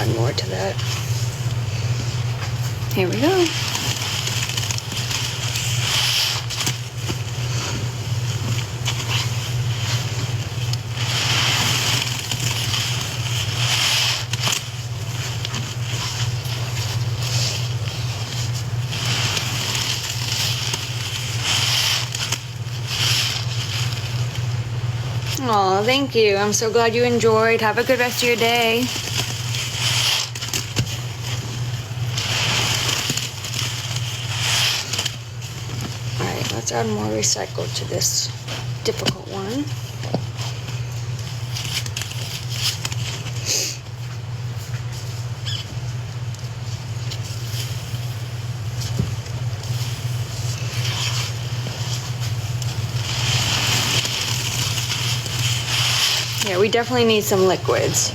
add more to that. Here we go. Aw, thank you. I'm so glad you enjoyed. Have a good rest of your day. Alright, let's add more recycle to this difficult one. Yeah, we definitely need some liquids.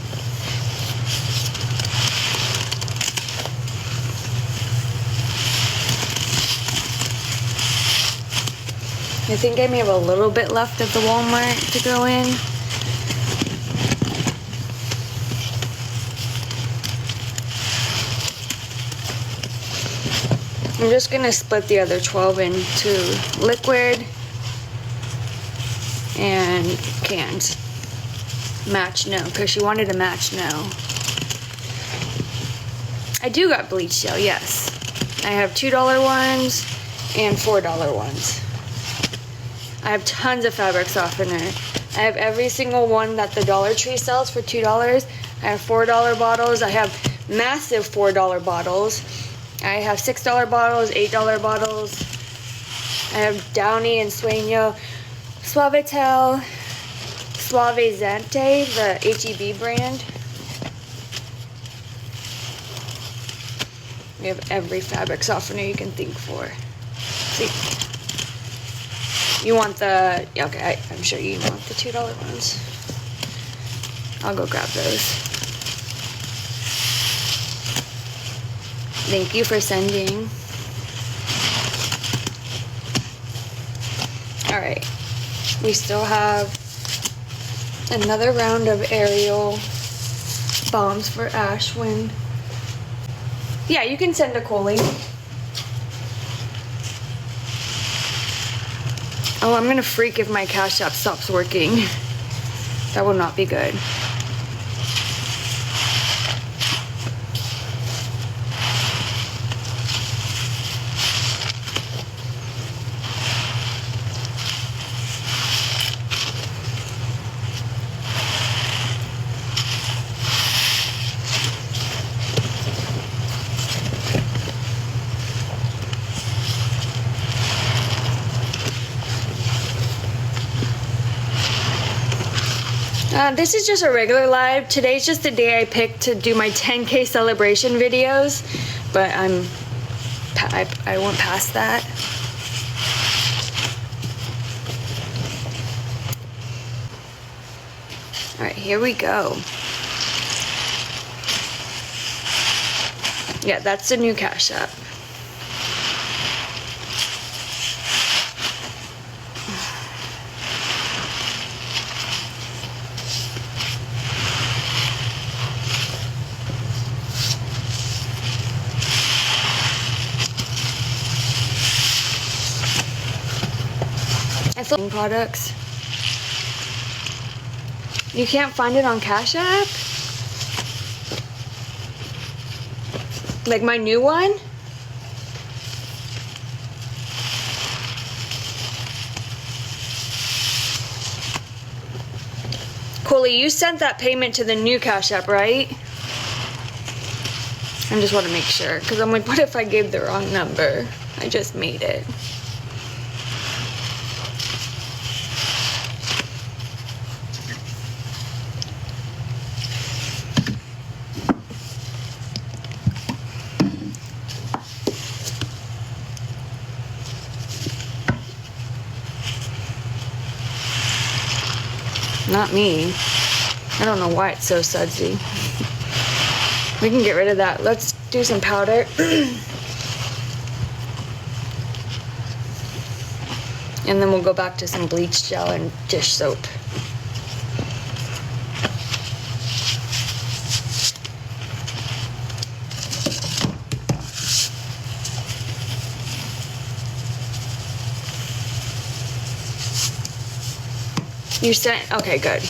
I think I may have a little bit left of the Walmart to go in. I'm just gonna split the other 12 into liquid and cans. Match no, because she wanted a match no. I do got bleach gel, yes. I have $2 ones and $4 ones. I have tons of fabric softener. I have every single one that the Dollar Tree sells for $2. I have $4 bottles. I have massive $4 bottles. I have $6 bottles, $8 bottles. I have Downy and Sueño, Suavitel, Suavizante, the HEB brand. We have every fabric softener you can think for. See, you want the, okay, I'm sure you want the $2 ones. I'll go grab those. Thank you for sending. All right, we still have another round of aerial bombs for Ashwin. Yeah, you can send a Coley. Oh, I'm gonna freak if my Cash App stops working. That will not be good. This is just a regular live. Today's just the day I picked to do my 10K celebration videos, but I went past that. All right, here we go. Yeah, that's the new Cash App. Products. You can't find it on Cash App? Like my new one? Coley, you sent that payment to the new Cash App, right? I just want to make sure, because I'm like, what if I gave the wrong number? I just made it. Not me. I don't know why it's so sudsy. We can get rid of that. Let's do some powder. And then we'll go back to some bleach gel and dish soap. You sent, okay, good.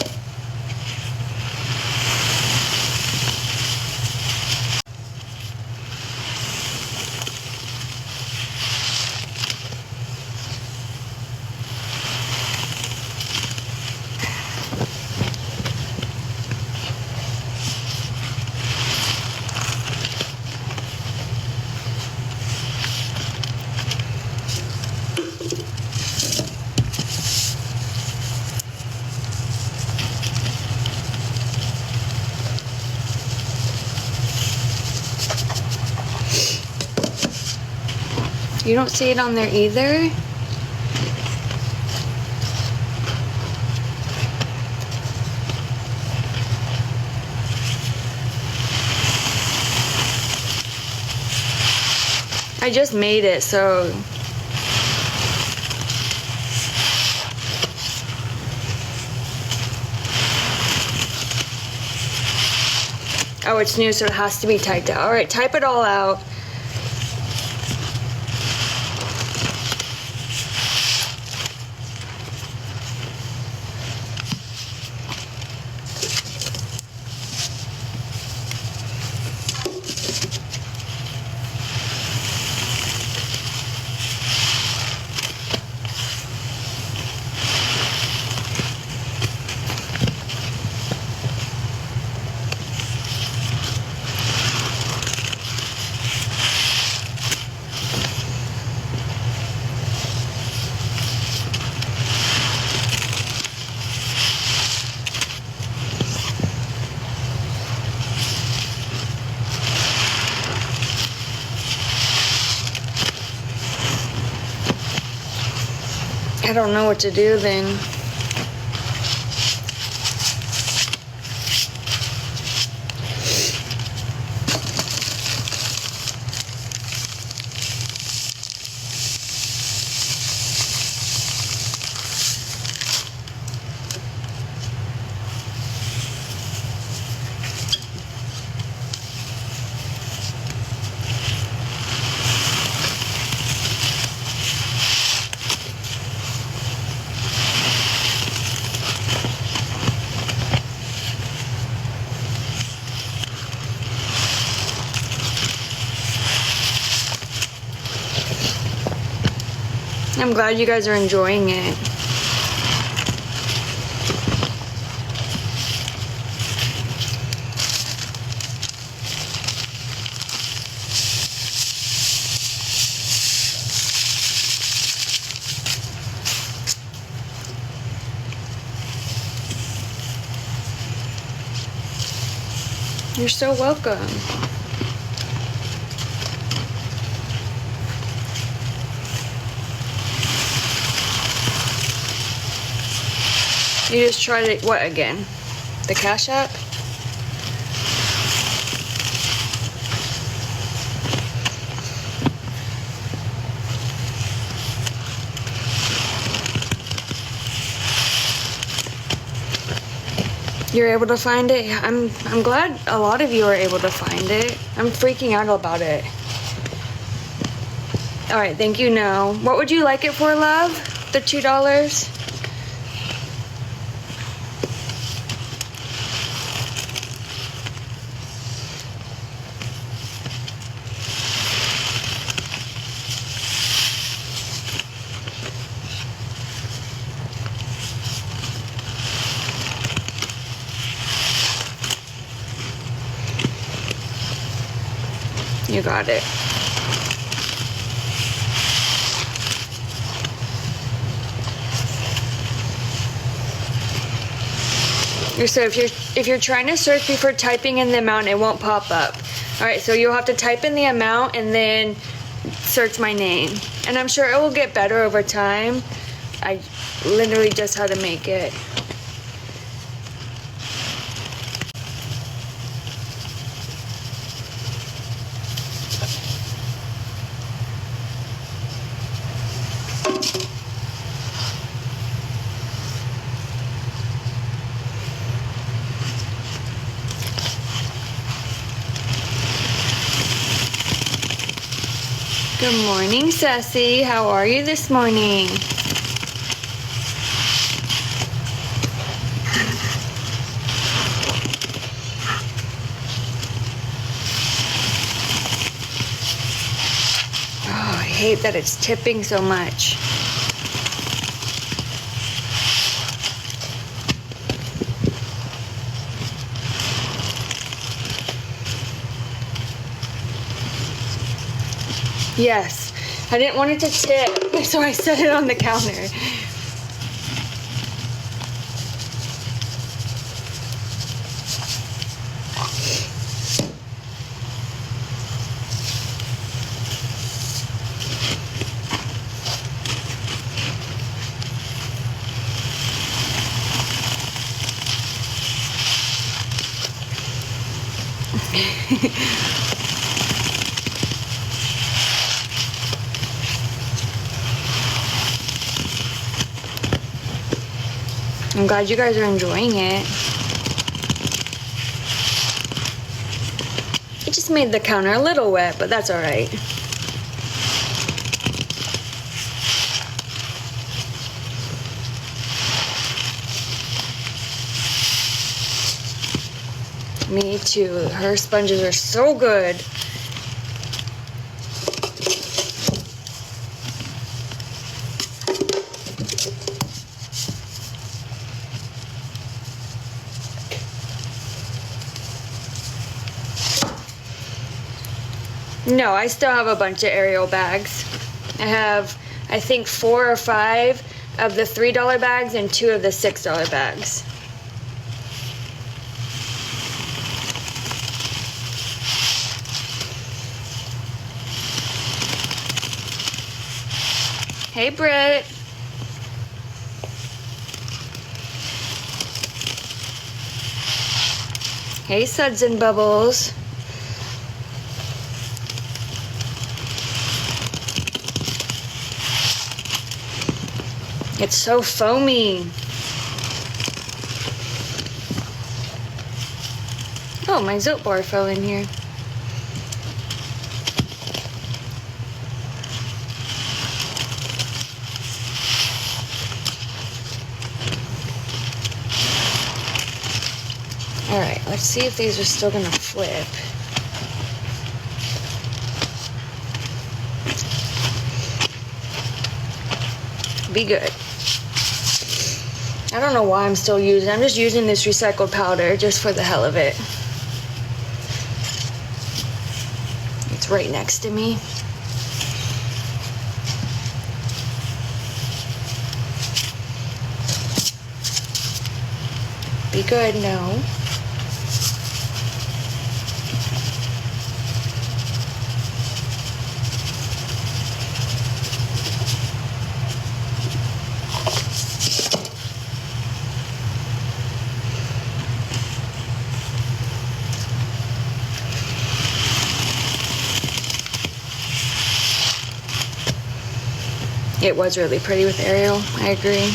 You don't see it on there either? I just made it, so oh, it's new, so it has to be typed out. All right, type it all out. I don't know what to do then. I'm glad you guys are enjoying it. You're so welcome. You just tried it, what again? The Cash App? You're able to find it? I'm glad a lot of you are able to find it. I'm freaking out about it. All right, thank you, no. What would you like it for, love? The $2? You got it. So if you're trying to search before typing in the amount, it won't pop up. All right, so you'll have to type in the amount and then search my name. And I'm sure it will get better over time. I literally just had to make it. Good morning, Ceci. How are you this morning? hate that it's tipping so much. Yes, I didn't want it to tip, so I set it on the counter. I'm glad you guys are enjoying it. It just made the counter a little wet, but that's all right. Me too. Her sponges are so good. No, I still have a bunch of Ariel bags. I have, I think, 4 or 5 of the $3 bags and 2 of the $6 bags. Hey, Britt. Hey, Suds and Bubbles. It's so foamy. Oh, my soap bar fell in here. All right, let's see if these are still gonna flip. Be good. I don't know why I'm still using. I'm just using this recycled powder just for the hell of it. It's right next to me. Be good, no. It was really pretty with Ariel, I agree.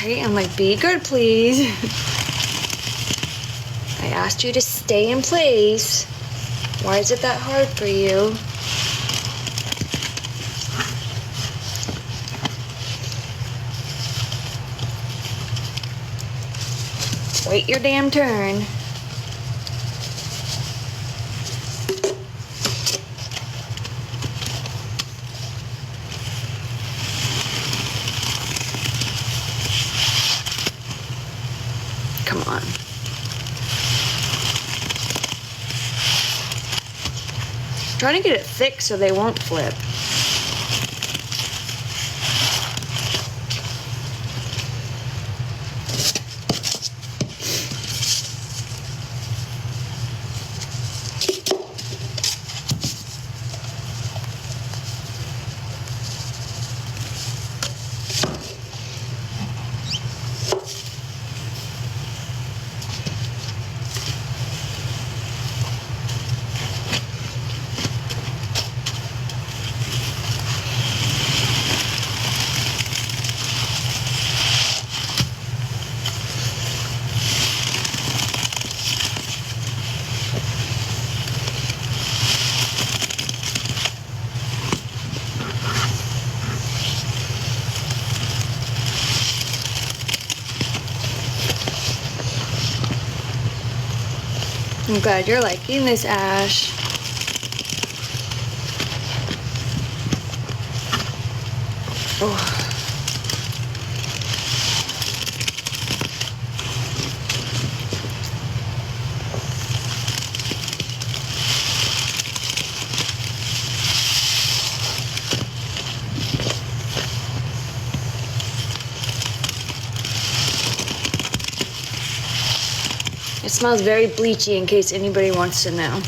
Right, I'm like, be good, please. I asked you to stay in place. Why is it that hard for you? Wait your damn turn. Come on. Trying to get it thick so they won't flip. I'm glad you're liking this, Ash. Oh. It smells very bleachy, in case anybody wants to know.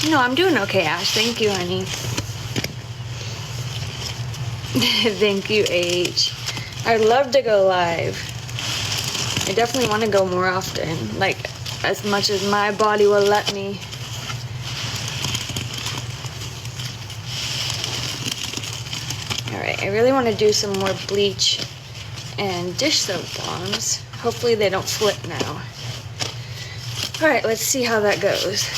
No, I'm doing okay, Ash. Thank you, honey. Thank you, H. I'd love to go live. I definitely want to go more often, like as much as my body will let me. Alright, I really want to do some more bleach and dish soap bombs. Hopefully they don't flip now. Alright, let's see how that goes.